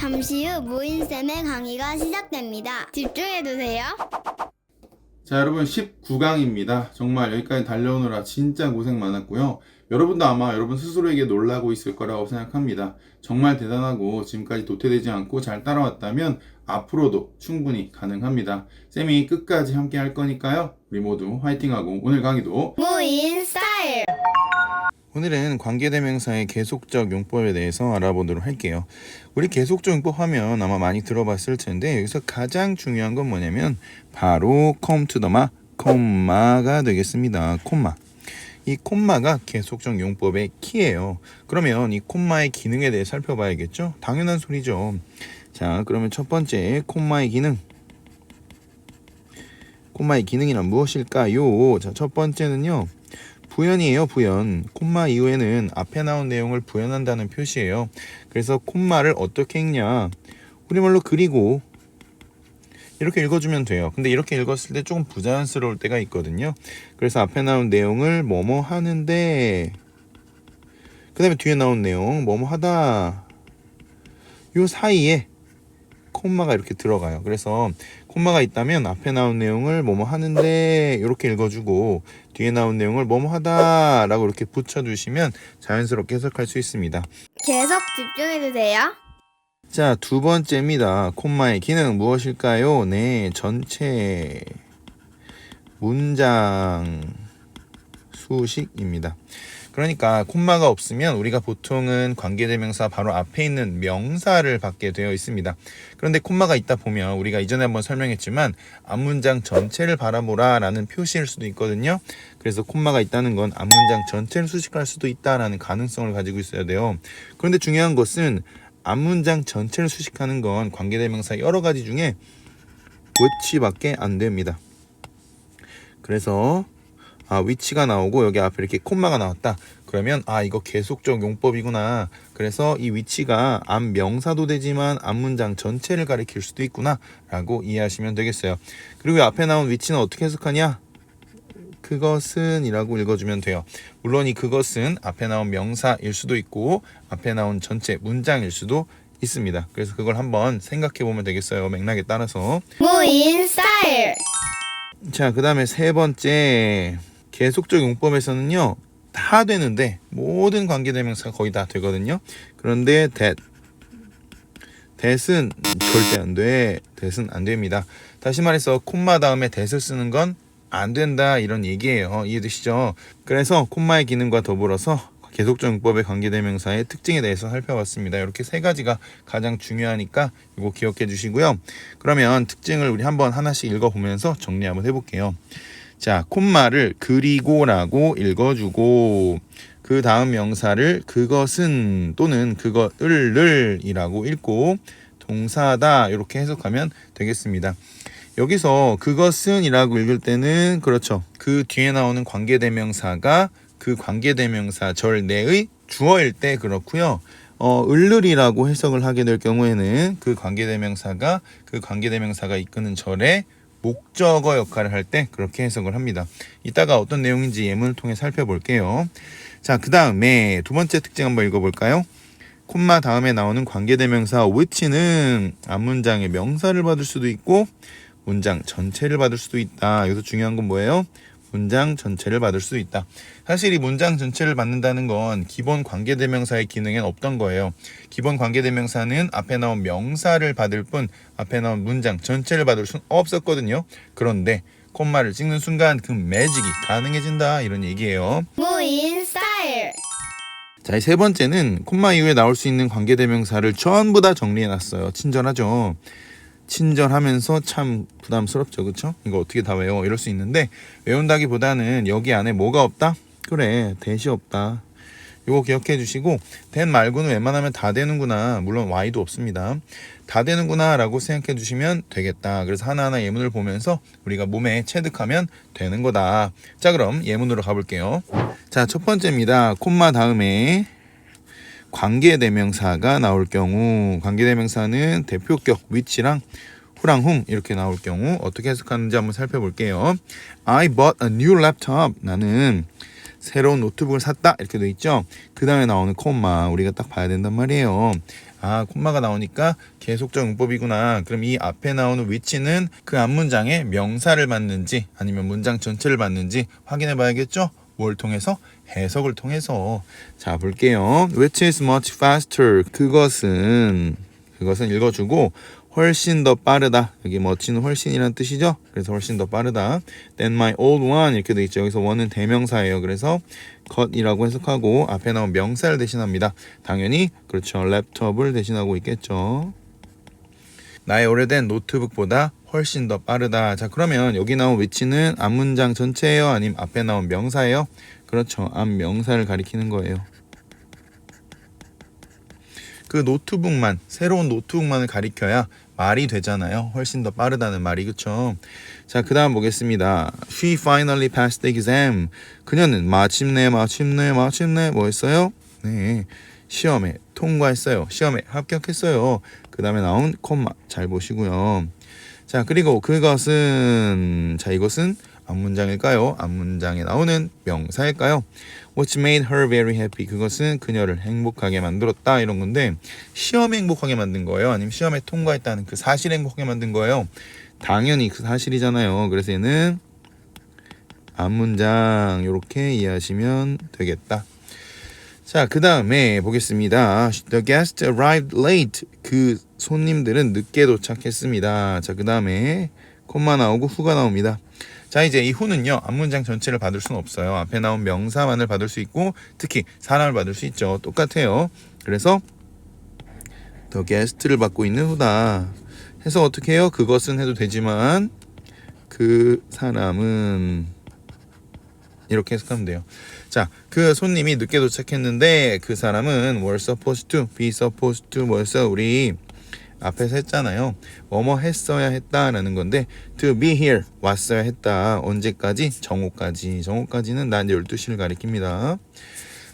잠시 후 모인쌤의 강의가 시작됩니다. 집중해주세요. 자, 여러분 19강입니다. 정말 여기까지 달려오느라 진짜 고생 많았고요. 여러분도 아마 여러분 스스로에게 놀라고 있을 거라고 생각합니다. 정말 대단하고 지금까지 도태되지 않고 잘 따라왔다면 앞으로도 충분히 가능합니다. 쌤이 끝까지 함께 할 거니까요. 우리 모두 화이팅하고 오늘 강의도 모인 스타일. 오늘은 관계대명사의 계속적 용법에 대해서 알아보도록 할게요. 우리 계속적 용법 하면 아마 많이 들어봤을 텐데 여기서 가장 중요한 건 뭐냐면 바로 come to the 콤마가 되겠습니다. 콤마. 이 콤마가 계속적 용법의 키예요. 그러면 이 콤마의 기능에 대해 살펴봐야겠죠? 당연한 소리죠. 자, 그러면 첫 번째 콤마의 기능. 콤마의 기능이란 무엇일까요? 자, 첫 번째는요. 부연이에요. 부연. 콤마 이후에는 앞에 나온 내용을 부연한다는 표시예요. 그래서 콤마를 어떻게 읽냐? 우리말로 그리고 이렇게 읽어주면 돼요. 근데 이렇게 읽었을 때 조금 부자연스러울 때가 있거든요. 그래서 앞에 나온 내용을 뭐뭐 하는데 그 다음에 뒤에 나온 내용 뭐뭐 하다 요 사이에 콤마가 이렇게 들어가요. 그래서 콤마가 있다면 앞에 나온 내용을 뭐뭐 하는데 이렇게 읽어주고 뒤에 나온 내용을 뭐뭐 하다 라고 이렇게 붙여주시면 자연스럽게 해석할 수 있습니다. 계속 집중해주세요. 자, 두 번째입니다. 콤마의 기능 무엇일까요? 네, 전체 문장 수식입니다. 그러니까 콤마가 없으면 우리가 보통은 관계대명사 바로 앞에 있는 명사를 받게 되어 있습니다. 그런데 콤마가 있다 보면 우리가 이전에 한번 설명했지만 앞문장 전체를 바라보라 라는 표시일 수도 있거든요. 그래서 콤마가 있다는 건 앞문장 전체를 수식할 수도 있다라는 가능성을 가지고 있어야 돼요. 그런데 중요한 것은 앞문장 전체를 수식하는 건 관계대명사 여러 가지 중에 which밖에 안 됩니다. 그래서 위치가 나오고 여기 앞에 이렇게 콤마가 나왔다. 그러면 이거 계속적 용법이구나. 그래서 이 위치가 앞 명사도 되지만 앞 문장 전체를 가리킬 수도 있구나 라고 이해하시면 되겠어요. 그리고 앞에 나온 위치는 어떻게 해석하냐? 그것은 이라고 읽어주면 돼요. 물론 이 그것은 앞에 나온 명사일 수도 있고 앞에 나온 전체 문장일 수도 있습니다. 그래서 그걸 한번 생각해 보면 되겠어요. 맥락에 따라서. 모인 스타일. 자, 그 다음에 세 번째 계속적 용법에서는요 다 되는데 모든 관계대명사가 거의 다 되거든요. 그런데 that은 절대 안 돼. that은 안 됩니다. 다시 말해서 콤마 다음에 that을 쓰는 건 안 된다 이런 얘기예요. 이해되시죠? 그래서 콤마의 기능과 더불어서 계속적 용법의 관계대명사의 특징에 대해서 살펴봤습니다. 이렇게 세 가지가 가장 중요하니까 이거 기억해 주시고요. 그러면 특징을 우리 한번 하나씩 읽어보면서 정리 한번 해볼게요. 자, 콤마를 그리고라고 읽어주고 그 다음 명사를 그것은 또는 그것을 이라고 읽고 동사다 이렇게 해석하면 되겠습니다. 여기서 그것은 이라고 읽을 때는 그렇죠. 그 뒤에 나오는 관계대명사가 그 관계대명사 절 내의 주어일 때 그렇고요. 을이라고 해석을 하게 될 경우에는 그 관계대명사가 이끄는 절의 목적어 역할을 할 때 그렇게 해석을 합니다. 이따가 어떤 내용인지 예문을 통해 살펴볼게요. 자, 그 다음에 두 번째 특징 한번 읽어볼까요? 콤마 다음에 나오는 관계대명사 which는 앞문장의 명사를 받을 수도 있고 문장 전체를 받을 수도 있다. 여기서 중요한 건 뭐예요? 문장 전체를 받을 수 있다. 사실 이 문장 전체를 받는다는 건 기본 관계대명사의 기능엔 없던 거예요. 기본 관계대명사는 앞에 나온 명사를 받을 뿐 앞에 나온 문장 전체를 받을 수는 없었거든요. 그런데 콤마를 찍는 순간 그 매직이 가능해진다 이런 얘기예요. 모인 스타일. 자, 이 세 번째는 콤마 이후에 나올 수 있는 관계대명사를 전부 다 정리해놨어요. 친절하죠. 친절하면서 참 부담스럽죠. 그쵸? 이거 어떻게 다 외워? 이럴 수 있는데 외운다기보다는 여기 안에 뭐가 없다? 그래, that이 없다. 이거 기억해 주시고 that 말고는 웬만하면 다 되는구나. 물론 y도 없습니다. 다 되는구나 라고 생각해 주시면 되겠다. 그래서 하나하나 예문을 보면서 우리가 몸에 체득하면 되는 거다. 자, 그럼 예문으로 가볼게요. 자, 첫 번째입니다. 콤마 다음에 관계대명사가 나올 경우 관계대명사는 대표격 which랑 후랑훔 이렇게 나올 경우 어떻게 해석하는지 한번 살펴볼게요. I bought a new laptop. 나는 새로운 노트북을 샀다. 이렇게 돼 있죠. 그 다음에 나오는 콤마 우리가 딱 봐야 된단 말이에요. 아, 콤마가 나오니까 계속적 용법이구나. 그럼 이 앞에 나오는 which는 그 앞문장의 명사를 받는지 아니면 문장 전체를 받는지 확인해 봐야겠죠? 뭘 통해서? 해석을 통해서. 자, 볼게요. Which is much faster. 그것은 읽어주고 훨씬 더 빠르다. 여기 much는 훨씬이란 뜻이죠. 그래서 훨씬 더 빠르다. Than my old one 이렇게 돼 있죠. 여기서 one은 대명사예요. 그래서 cut이라고 해석하고 앞에 나온 명사를 대신합니다. 당연히 그렇죠. 랩톱을 대신하고 있겠죠. 나의 오래된 노트북보다 훨씬 더 빠르다. 자, 그러면 여기 나온 which는 앞문장 전체예요? 아니면 앞에 나온 명사예요? 그렇죠. 앞 명사를 가리키는 거예요. 그 노트북만, 새로운 노트북만을 가리켜야 말이 되잖아요. 훨씬 더 빠르다는 말이, 그쵸? 자, 그 다음 보겠습니다. She finally passed the exam. 그녀는 마침내 뭐 했어요? 네, 시험에 통과했어요. 시험에 합격했어요. 그 다음에 나온 콤마 잘 보시고요. 자, 그리고 그것은, 자, 이것은 앞문장일까요? 앞문장에 나오는 명사일까요? What made her very happy? 그것은 그녀를 행복하게 만들었다. 이런 건데 시험에 행복하게 만든 거예요? 아니면 시험에 통과했다는 그 사실에 행복하게 만든 거예요? 당연히 그 사실이잖아요. 그래서 얘는 앞문장 이렇게 이해하시면 되겠다. 자, 그 다음에 보겠습니다. The guest arrived late. 그 손님들은 늦게 도착했습니다. 자, 그 다음에 콤마 나오고 후가 나옵니다. 자, 이제 이 후는요, 앞문장 전체를 받을 수는 없어요. 앞에 나온 명사만을 받을 수 있고 특히 사람을 받을 수 있죠. 똑같아요. 그래서 the guest를 받고 있는 후다 해서 어떻게 해요? 그것은 해도 되지만 그 사람은 이렇게 해석하면 돼요. 자, 그 손님이 늦게 도착했는데 그 사람은 were supposed to, be supposed to 뭐였어요? 우리 앞에서 했잖아요. 뭐뭐 했어야 했다라는 건데 to be here, 왔어야 했다. 언제까지? 정오까지. 정오까지는 나 이제 12시를 가리킵니다.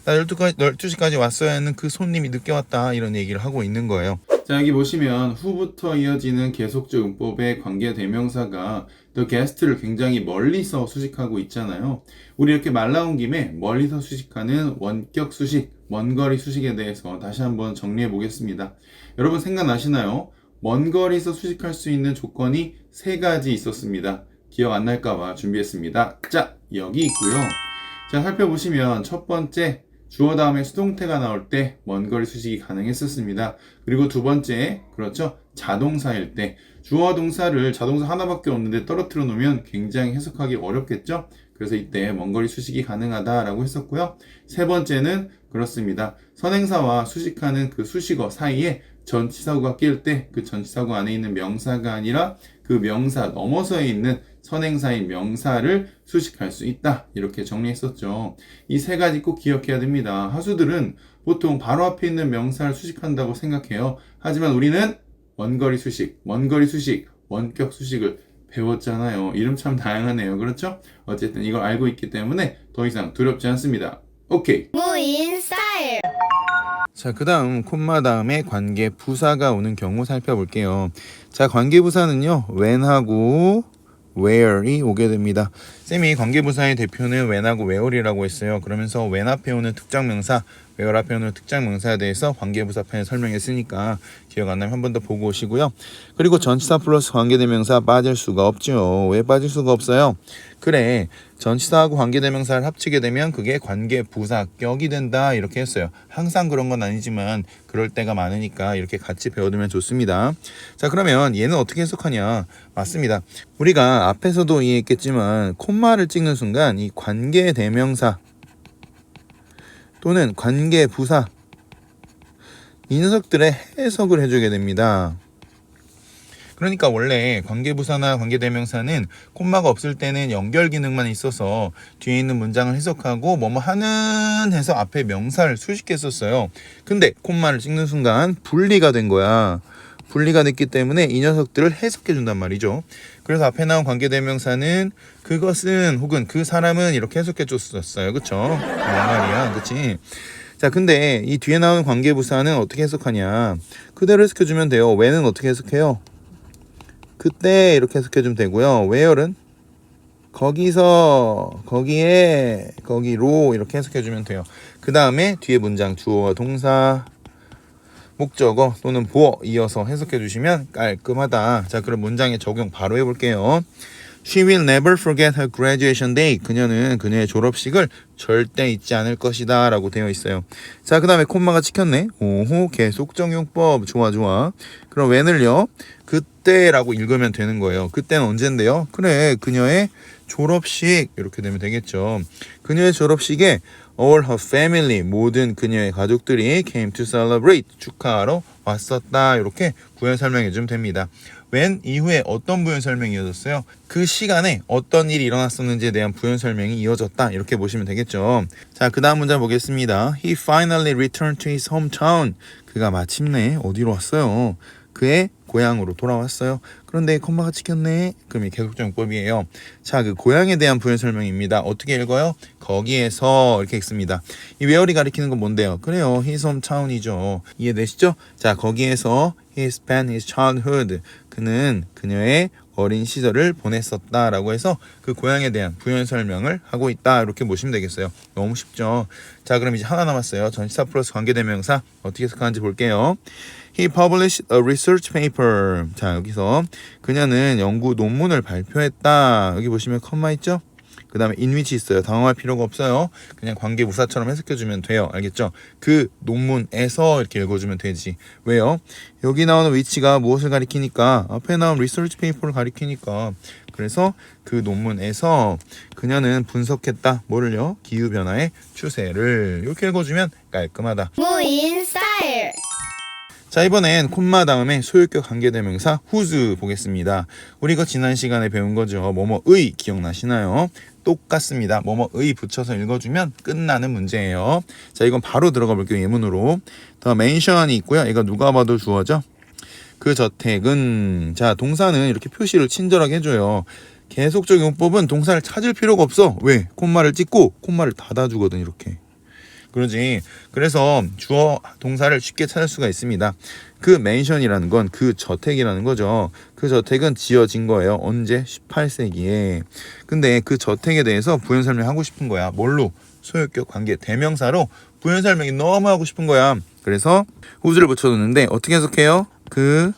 나 12시까지 왔어야 하는 그 손님이 늦게 왔다. 이런 얘기를 하고 있는 거예요. 자, 여기 보시면 후부터 이어지는 계속적 문법의 관계 대명사가 the guest를 굉장히 멀리서 수식하고 있잖아요. 우리 이렇게 말 나온 김에 멀리서 수식하는 원격 수식, 먼거리 수식에 대해서 다시 한번 정리해 보겠습니다. 여러분 생각나시나요? 먼거리에서 수식할 수 있는 조건이 3가지 있었습니다. 기억 안 날까봐 준비했습니다. 자, 여기 있고요. 자, 살펴보시면 첫 번째, 주어 다음에 수동태가 나올 때 먼거리 수식이 가능했었습니다. 그리고 두 번째, 그렇죠? 자동사일 때 주어 동사를 자동사 하나밖에 없는데 떨어뜨려 놓으면 굉장히 해석하기 어렵겠죠? 그래서 이때 먼거리 수식이 가능하다라고 했었고요. 세 번째는 그렇습니다. 선행사와 수식하는 그 수식어 사이에 전치사구가 낄 때 그 전치사구 안에 있는 명사가 아니라 그 명사 넘어서에 있는 선행사인 명사를 수식할 수 있다. 이렇게 정리했었죠. 이 3가지 꼭 기억해야 됩니다. 하수들은 보통 바로 앞에 있는 명사를 수식한다고 생각해요. 하지만 우리는 원거리 수식, 원격 수식을 배웠잖아요. 이름 참 다양하네요. 그렇죠? 어쨌든 이걸 알고 있기 때문에 더 이상 두렵지 않습니다. 오케이. 무인 스타일. 자, 그 다음 콤마 다음에 관계 부사가 오는 경우 살펴볼게요. 자, 관계 부사는요, when하고 where이 오게 됩니다. 쌤이 관계 부사의 대표는 when하고 where이라고 했어요. 그러면서 when 앞에 오는 특정 명사, where 앞에 오는 특정 명사에 대해서 관계 부사 편에 설명했으니까 기억 안 나면 한 번 더 보고 오시고요. 그리고 전치사 플러스 관계대명사 빠질 수가 없죠. 왜 빠질 수가 없어요? 그래, 전치사하고 관계대명사를 합치게 되면 그게 관계부사격이 된다 이렇게 했어요. 항상 그런 건 아니지만 그럴 때가 많으니까 이렇게 같이 배워두면 좋습니다. 자, 그러면 얘는 어떻게 해석하냐? 맞습니다. 우리가 앞에서도 이해했겠지만 콤마를 찍는 순간 이 관계대명사 또는 관계부사 이 녀석들의 해석을 해주게 됩니다. 그러니까 원래 관계부사나 관계대명사는 콤마가 없을 때는 연결 기능만 있어서 뒤에 있는 문장을 해석하고 뭐뭐 하는 해서 앞에 명사를 수식했었어요. 근데 콤마를 찍는 순간 분리가 된 거야. 분리가 됐기 때문에 이 녀석들을 해석해 준단 말이죠. 그래서 앞에 나온 관계대명사는 그것은 혹은 그 사람은 이렇게 해석해 줬었어요. 그쵸? 뭔 말이야. 그치? 자, 근데 이 뒤에 나오는 관계부사는 어떻게 해석하냐? 그대로 해석해 주면 돼요. when은 어떻게 해석해요? 그때 이렇게 해석해주면 되고요. where는 거기서, 거기에, 거기로 이렇게 해석해주면 돼요. 그 다음에 뒤에 문장 주어와 동사 목적어 또는 보어 이어서 해석해 주시면 깔끔하다. 자, 그럼 문장의 적용 바로 해볼게요. She will never forget her graduation day. 그녀는 그녀의 졸업식을 절대 잊지 않을 것이다 라고 되어 있어요. 자, 그 다음에 콤마가 찍혔네. 오호, 계속적 용법. 좋아. 그럼 when을요? 그때라고 읽으면 되는 거예요. 그때는 언젠데요? 그래, 그녀의 졸업식. 이렇게 되면 되겠죠. 그녀의 졸업식에 all her family, 모든 그녀의 가족들이 came to celebrate, 축하하러 왔었다. 이렇게 부연 설명해 주면 됩니다. when 이후에 어떤 부연 설명이 이어졌어요? 그 시간에 어떤 일이 일어났었는지에 대한 부연 설명이 이어졌다. 이렇게 보시면 되겠죠. 자, 그 다음 문장 보겠습니다. He finally returned to his hometown. 그가 마침내 어디로 왔어요? 그의 고향으로 돌아왔어요. 그런데 콤마가 찍혔네. 그럼 이 계속적 용법이에요. 자, 그 고향에 대한 부연 설명입니다. 어떻게 읽어요? 거기에서 이렇게 읽습니다. 이 where이 가리키는 건 뭔데요? 그래요, his hometown이죠. 이해되시죠? 자, 거기에서 he spent his childhood. 그는 그녀의 어린 시절을 보냈었다라고 해서 그 고향에 대한 부연 설명을 하고 있다. 이렇게 보시면 되겠어요. 너무 쉽죠? 자, 그럼 이제 하나 남았어요. 전치사 플러스 관계대명사 어떻게 해석하는지 볼게요. He published a research paper. 자, 여기서 그녀는 연구 논문을 발표했다. 여기 보시면 컴마 있죠? 그 다음에 in which 있어요. 당황할 필요가 없어요. 그냥 관계부사처럼 해석해주면 돼요. 알겠죠? 그 논문에서 이렇게 읽어주면 되지. 왜요? 여기 나오는 which가 무엇을 가리키니까? 앞에 나온 research paper를 가리키니까. 그래서 그 논문에서 그녀는 분석했다. 뭐를요? 기후변화의 추세를. 이렇게 읽어주면 깔끔하다. 무인 스타일. 자, 이번엔 콤마 다음에 소유격 관계대명사 whose 보겠습니다. 우리 이거 지난 시간에 배운 거죠. 뭐뭐의 기억나시나요? 똑같습니다. 뭐뭐의 붙여서 읽어주면 끝나는 문제예요. 자, 이건 바로 들어가 볼게요. 예문으로. 더 mention이 있고요. 이거 누가 봐도 주어죠. 그 저택은, 자, 동사는 이렇게 표시를 친절하게 해줘요. 계속적 용법은 동사를 찾을 필요가 없어. 왜? 콤마를 찍고 콤마를 닫아주거든. 이렇게. 그러지. 그래서 주어 동사를 쉽게 찾을 수가 있습니다. 그 맨션이라는 건 그 저택이라는 거죠. 그 저택은 지어진 거예요. 언제? 18세기에. 근데 그 저택에 대해서 부연 설명하고 싶은 거야. 뭘로? 소유격 관계 대명사로 부연 설명이 너무 하고 싶은 거야. 그래서 whose를 붙여뒀는데 어떻게 해석해요? 그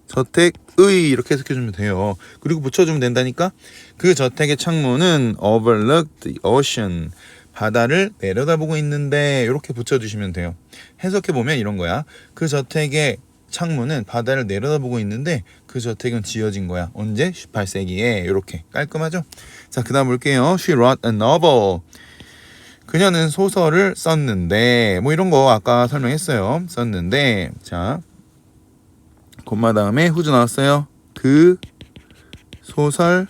저택의 이렇게 해석해주면 돼요. 그리고 붙여주면 된다니까? 그 저택의 창문은 overlooked the ocean. 바다를 내려다보고 있는데 이렇게 붙여주시면 돼요. 해석해보면 이런 거야. 그 저택의 창문은 바다를 내려다보고 있는데 그 저택은 지어진 거야. 언제? 18세기에. 이렇게 깔끔하죠? 자, 그 다음 볼게요. She wrote a novel. 그녀는 소설을 썼는데 뭐 이런 거 아까 설명했어요. 썼는데 자, 콤마 다음에 whose 나왔어요. 그 소설의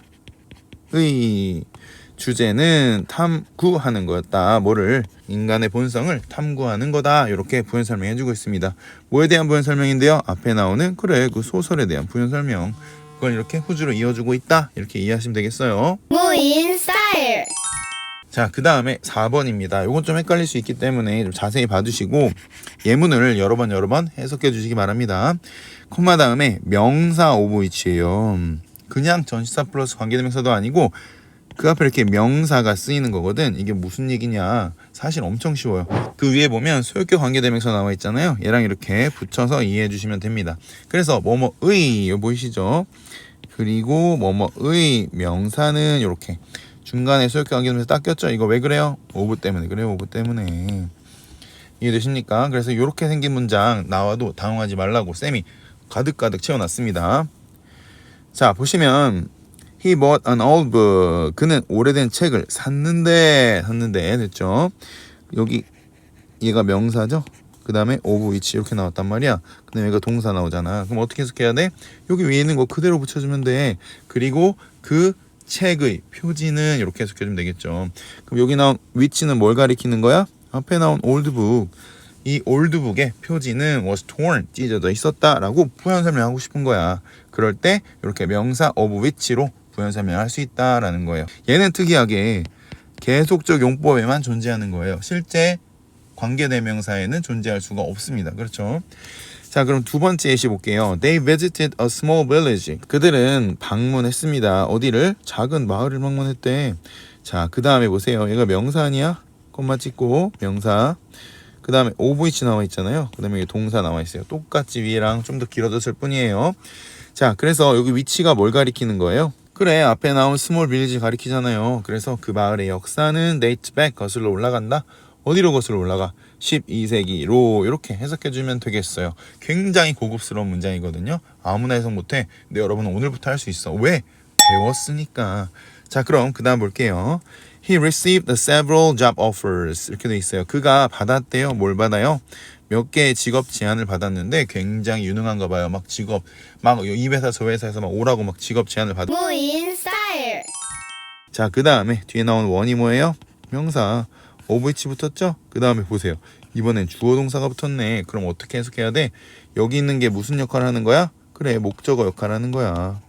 주제는 탐구하는 거였다. 뭐를? 인간의 본성을 탐구하는 거다. 이렇게 부연 설명해주고 있습니다. 뭐에 대한 부연 설명인데요? 앞에 나오는 그래 그 소설에 대한 부연 설명. 그걸 이렇게 후주로 이어주고 있다. 이렇게 이해하시면 되겠어요. 무인 스타일. 자, 그 다음에 4번입니다. 요건 좀 헷갈릴 수 있기 때문에 좀 자세히 봐주시고 예문을 여러 번 해석해 주시기 바랍니다. 콤마 다음에 명사 오브 위치예요. 그냥 전치사 플러스 관계대명사도 아니고 그 앞에 이렇게 명사가 쓰이는 거거든. 이게 무슨 얘기냐? 사실 엄청 쉬워요. 그 위에 보면 소유격 관계대명사 나와 있잖아요. 얘랑 이렇게 붙여서 이해해 주시면 됩니다. 그래서 뭐뭐의 이거 보이시죠? 그리고 뭐뭐의 명사는 이렇게 중간에 소유격 관계대명사 딱 꼈죠? 이거 왜 그래요? 오브 때문에 그래요. 오브 때문에. 이해되십니까? 그래서 이렇게 생긴 문장 나와도 당황하지 말라고 쌤이 가득가득 채워놨습니다. 자, 보시면 He bought an old book. 그는 오래된 책을 샀는데 됐죠. 여기 얘가 명사죠. 그 다음에 of which 이렇게 나왔단 말이야. 그 다음에 얘가 동사 나오잖아. 그럼 어떻게 해석해야 돼? 여기 위에 있는 거 그대로 붙여주면 돼. 그리고 그 책의 표지는 이렇게 해석해주면 되겠죠. 그럼 여기 나온 which는 뭘 가리키는 거야? 앞에 나온 old book. 이 올드북의 표지는 was torn, 찢어져 있었다라고 부연 설명하고 싶은 거야. 그럴 때 이렇게 명사 of which로 부연 설명할 수 있다라는 거예요. 얘는 특이하게 계속적 용법에만 존재하는 거예요. 실제 관계대명사에는 존재할 수가 없습니다. 그렇죠? 자, 그럼 두 번째 예시 볼게요. They visited a small village. 그들은 방문했습니다. 어디를? 작은 마을을 방문했대. 자, 그 다음에 보세요. 얘가 명사 아니야? 콤마 찍고 명사. 그 다음에 of which 나와 있잖아요. 그 다음에 여기 동사 나와 있어요. 똑같이 위에랑 좀 더 길어졌을 뿐이에요. 자, 그래서 여기 위치가 뭘 가리키는 거예요? 그래, 앞에 나온 스몰 빌리지 가리키잖아요. 그래서 그 마을의 역사는 date back, 거슬러 올라간다. 어디로 거슬러 올라가? 12세기로 이렇게 해석해주면 되겠어요. 굉장히 고급스러운 문장이거든요. 아무나 해석 못해. 근데 여러분은 오늘부터 할 수 있어. 왜? 배웠으니까. 자, 그럼 그 다음 볼게요. He received several job offers. 이렇게 돼 있어요. 그가 받았대요. 뭘 받아요? 몇 개의 직업 제안을 받았는데 굉장히 유능한가 봐요. 막 직업, 막 이 회사 저 회사에서 막 오라고 막 직업 제안을 받. 무인 스타일. 자, 그 다음에 뒤에 나온 원이 뭐예요? 명사. of which 붙었죠? 그 다음에 보세요. 이번엔 주어 동사가 붙었네. 그럼 어떻게 해석해야 돼? 여기 있는 게 무슨 역할을 하는 거야? 그래, 목적어 역할을 하는 거야.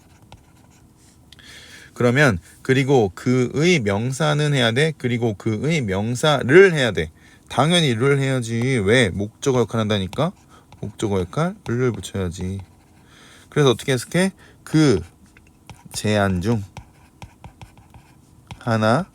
그러면 그리고 그의 명사는 해야 돼. 그리고 그의 명사를 해야 돼. 당연히 를 해야지. 왜? 목적어 역할 한다니까? 목적어 역할 를 붙여야지. 그래서 어떻게 해석해? 그 제안 중 하나를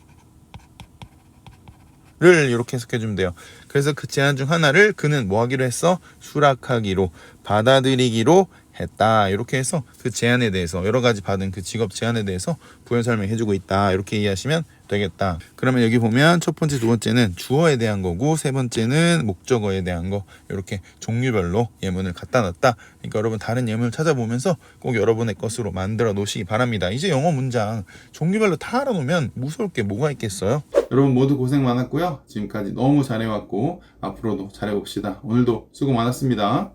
이렇게 해석해주면 돼요. 그래서 그 제안 중 하나를 그는 뭐 하기로 했어? 수락하기로, 받아들이기로 했다. 이렇게 해서 그 제안에 대해서, 여러 가지 받은 그 직업 제안에 대해서 부연 설명해주고 있다. 이렇게 이해하시면 되겠다. 그러면 여기 보면 첫 번째, 두 번째는 주어에 대한 거고, 세 번째는 목적어에 대한 거, 이렇게 종류별로 예문을 갖다 놨다. 그러니까 여러분 다른 예문을 찾아보면서 꼭 여러분의 것으로 만들어 놓으시기 바랍니다. 이제 영어 문장 종류별로 다 알아놓으면 무서울 게 뭐가 있겠어요? 여러분 모두 고생 많았고요. 지금까지 너무 잘해왔고 앞으로도 잘해봅시다. 오늘도 수고 많았습니다.